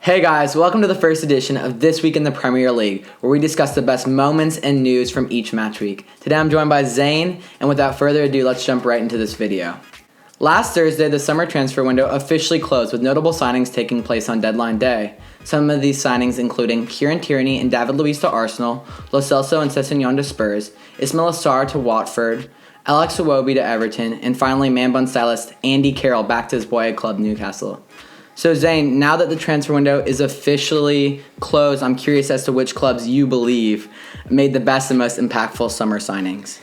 Hey guys, welcome to the first edition of This Week in the Premier League, where we discuss the best moments and news from each match week. Today I'm joined by Zane, and without further ado, let's jump right into this video. Last Thursday, the summer transfer window officially closed, with notable signings taking place on deadline day. Some of these signings including Kieran Tierney and David Luiz to Arsenal, Lo Celso and Sessegnon to Spurs, Ismail Assar to Watford, Alex Iwobi to Everton, and finally man bun stylist Andy Carroll back to his boyhood club Newcastle. So Zane, now that the transfer window is officially closed, I'm curious as to which clubs you believe made the best and most impactful summer signings.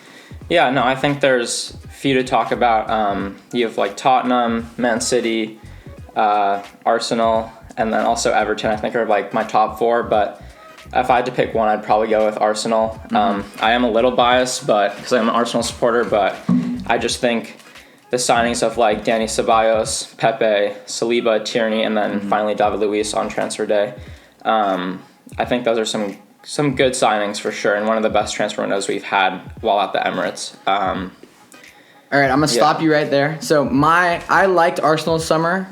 Yeah, no, I think there's a few to talk about. You have like Tottenham, Man City, Arsenal, and then also Everton, I think are like my top four. But if I had to pick one, I'd probably go with Arsenal. I am a little biased because I'm an Arsenal supporter, but I just think the signings of like Dani Ceballos, Pepe, Saliba, Tierney, and then finally David Luiz on transfer day. I think those are some good signings for sure, and one of the best transfer windows we've had while at the Emirates. All right, I'm gonna stop you right there. So I liked Arsenal's summer,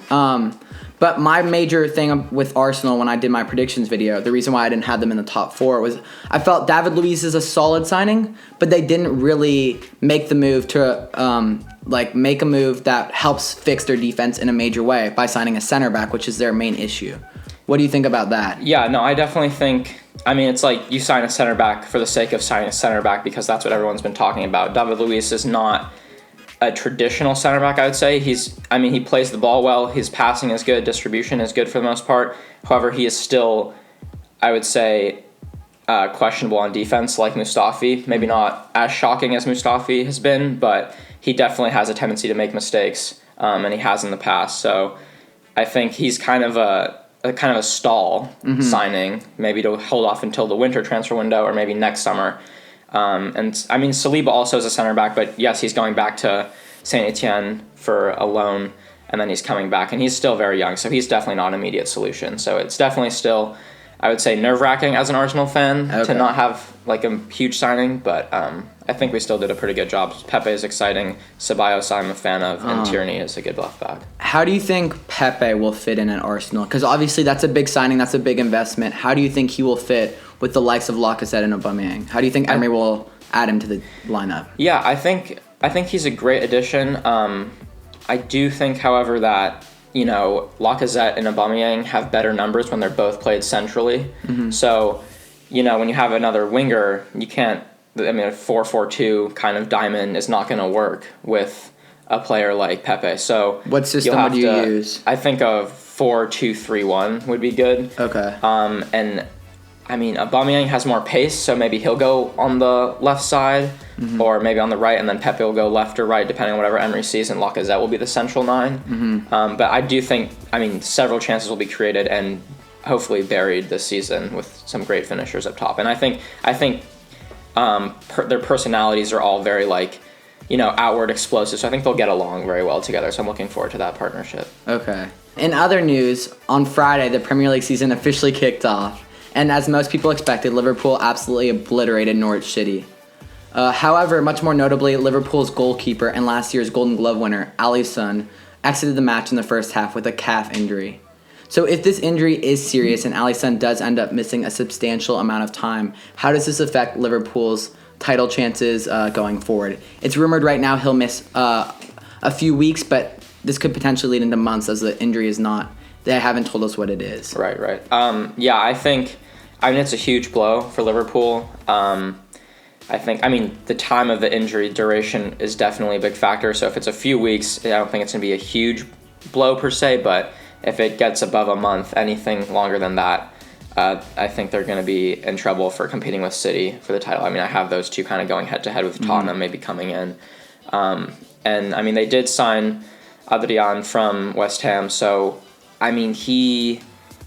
but my major thing with Arsenal when I did my predictions video, the reason why I didn't have them in the top four was I felt David Luiz is a solid signing, but they didn't really make the move to make a move that helps fix their defense in a major way by signing a center back, which is their main issue. What do you think about that? Yeah, no, I definitely think, it's like you sign a center back for the sake of signing a center back because that's what everyone's been talking about. David Luiz is not a traditional center back, I would say. He plays the ball well, his passing is good, distribution is good for the most part. However, he is still, I would say, questionable on defense like Mustafi. Maybe not as shocking as Mustafi has been, but he definitely has a tendency to make mistakes, and he has in the past. So I think he's kind of a stall signing, maybe to hold off until the winter transfer window or maybe next summer. Saliba also is a center back, but yes, he's going back to Saint Etienne for a loan, and then he's coming back, and he's still very young, so he's definitely not an immediate solution. So it's definitely still, I would say, nerve-wracking as an Arsenal fan to not have like a huge signing, but I think we still did a pretty good job. Pepe is exciting, Ceballos I'm a fan of, and Tierney is a good left back. How do you think Pepe will fit in at Arsenal? Because obviously that's a big signing, that's a big investment. How do you think he will fit with the likes of Lacazette and Aubameyang? How do you think Emery will add him to the lineup? Yeah, I think he's a great addition. I do think, however, that Lacazette and Aubameyang have better numbers when they're both played centrally. So, when you have another winger, you can't. A 4-4-2 kind of diamond is not going to work with a player like Pepe. So, what system would you use? I think a 4-2-3-1 would be good. Okay. Aubameyang has more pace, so maybe he'll go on the left side or maybe on the right, and then Pepe will go left or right, depending on whatever Emery sees, and Lacazette will be the central nine. But I do think, several chances will be created and hopefully buried this season with some great finishers up top. And I think their personalities are all very, outward explosive, so I think they'll get along very well together, so I'm looking forward to that partnership. Okay. In other news, on Friday, the Premier League season officially kicked off. And as most people expected, Liverpool absolutely obliterated Norwich City. However, much more notably, Liverpool's goalkeeper and last year's Golden Glove winner, Alisson, exited the match in the first half with a calf injury. So if this injury is serious and Alisson does end up missing a substantial amount of time, how does this affect Liverpool's title chances going forward? It's rumored right now he'll miss a few weeks, but this could potentially lead into months as the injury is not. They haven't told us what it is. Right. I think it's a huge blow for Liverpool. The time of the injury duration is definitely a big factor. So if it's a few weeks, I don't think it's going to be a huge blow per se, but if it gets above a month, anything longer than that, I think they're going to be in trouble for competing with City for the title. I have those two kind of going head-to-head with Tottenham maybe coming in. They did sign Adrian from West Ham, so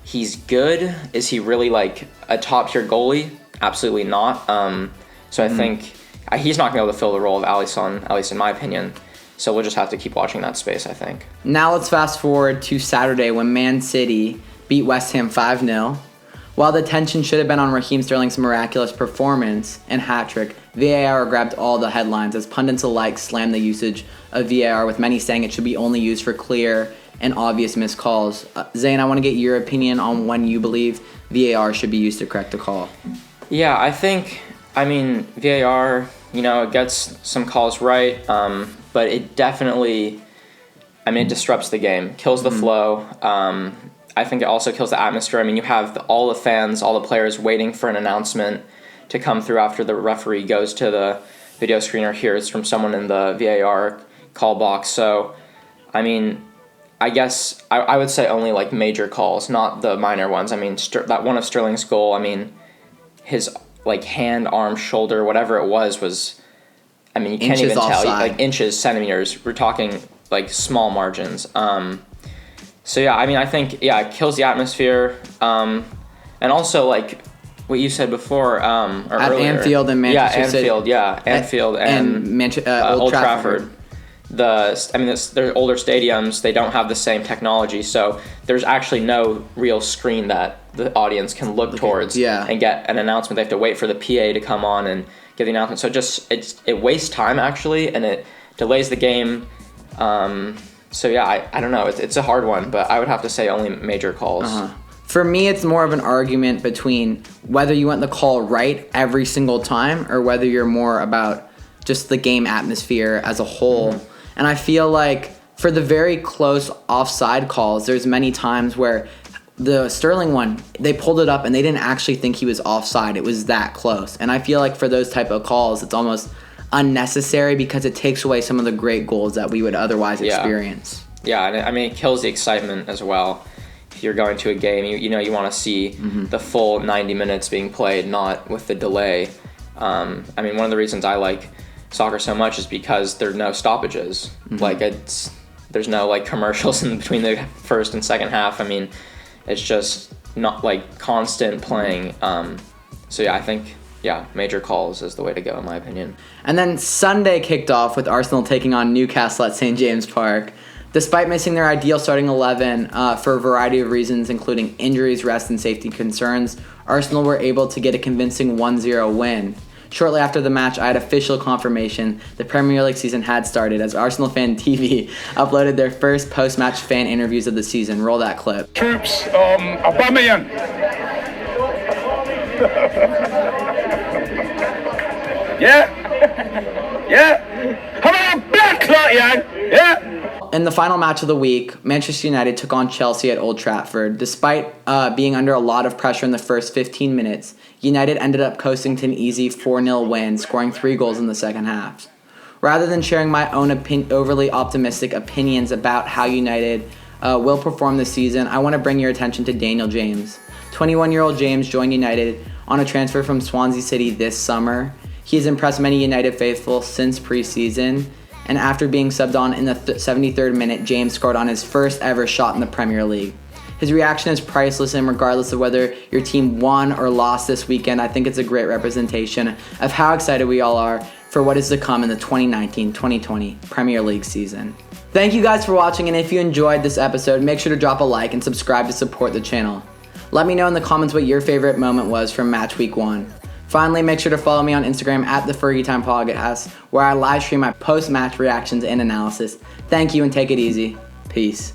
he's good. Is he really like a top-tier goalie? Absolutely not. So I think he's not going to be able to fill the role of Alisson, at least in my opinion. So we'll just have to keep watching that space, I think. Now let's fast forward to Saturday when Man City beat West Ham 5-0. While the attention should have been on Raheem Sterling's miraculous performance and hat-trick, VAR grabbed all the headlines as pundits alike slammed the usage of VAR, with many saying it should be only used for clear and obvious missed calls. Zane, I want to get your opinion on when you believe VAR should be used to correct a call. Yeah, I mean, VAR, it gets some calls right, but it definitely, it disrupts the game, kills the flow. I think it also kills the atmosphere. I mean, you have all the fans, all the players waiting for an announcement to come through after the referee goes to the video screen or hears from someone in the VAR call box. So, I mean, I guess I would say only like major calls, not the minor ones. I mean, that one of Sterling's goal, I mean, his like hand, arm, shoulder, whatever it was, I mean, you can't inches even tell, offside. like inches, centimeters. We're talking like small margins. So yeah, I mean, I think it kills the atmosphere, and also like what you said before, or At earlier. Anfield and Manchester City. Anfield and Old Trafford. They're older stadiums. They don't have the same technology, so there's actually no real screen that the audience can look towards and get an announcement. They have to wait for the PA to come on and give the announcement. So it wastes time actually, and it delays the game. So yeah, I don't know. It's a hard one, but I would have to say only major calls. For me, it's more of an argument between whether you want the call right every single time or whether you're more about just the game atmosphere as a whole. And I feel like for the very close offside calls, there's many times where the Sterling one, they pulled it up and they didn't actually think he was offside. It was that close. And I feel like for those type of calls, it's almost unnecessary because it takes away some of the great goals that we would otherwise experience. Yeah, and I mean, it kills the excitement as well. If you're going to a game, you want to see the full 90 minutes being played, not with the delay. I mean, one of the reasons I like soccer so much is because there are no stoppages. Like there's no like commercials in between the first and second half. I mean, it's just not like constant playing. So yeah, I think major calls is the way to go in my opinion. And then Sunday kicked off with Arsenal taking on Newcastle at St. James Park. Despite missing their ideal starting 11 for a variety of reasons, including injuries, rest, and safety concerns, Arsenal were able to get a convincing 1-0 win. Shortly after the match, I had official confirmation the Premier League season had started as Arsenal Fan TV uploaded their first post-match fan interviews of the season. Roll that clip. Troops, Aubameyang. Yeah. Come on, black clot, yeah. In the final match of the week, Manchester United took on Chelsea at Old Trafford. Despite being under a lot of pressure in the first 15 minutes, United ended up coasting to an easy 4-0 win, scoring 3 goals in the second half. Rather than sharing my own overly optimistic opinions about how United will perform this season, I want to bring your attention to Daniel James. 21-year-old James joined United on a transfer from Swansea City this summer. He has impressed many United faithful since preseason, and after being subbed on in the 73rd minute, James scored on his first ever shot in the Premier League. His reaction is priceless, and regardless of whether your team won or lost this weekend, I think it's a great representation of how excited we all are for what is to come in the 2019-2020 Premier League season. Thank you guys for watching, and if you enjoyed this episode, make sure to drop a like and subscribe to support the channel. Let me know in the comments what your favorite moment was from Match Week 1. Finally, make sure to follow me on Instagram at the Fergie Time Podcast, where I live stream my post-match reactions and analysis. Thank you and take it easy. Peace.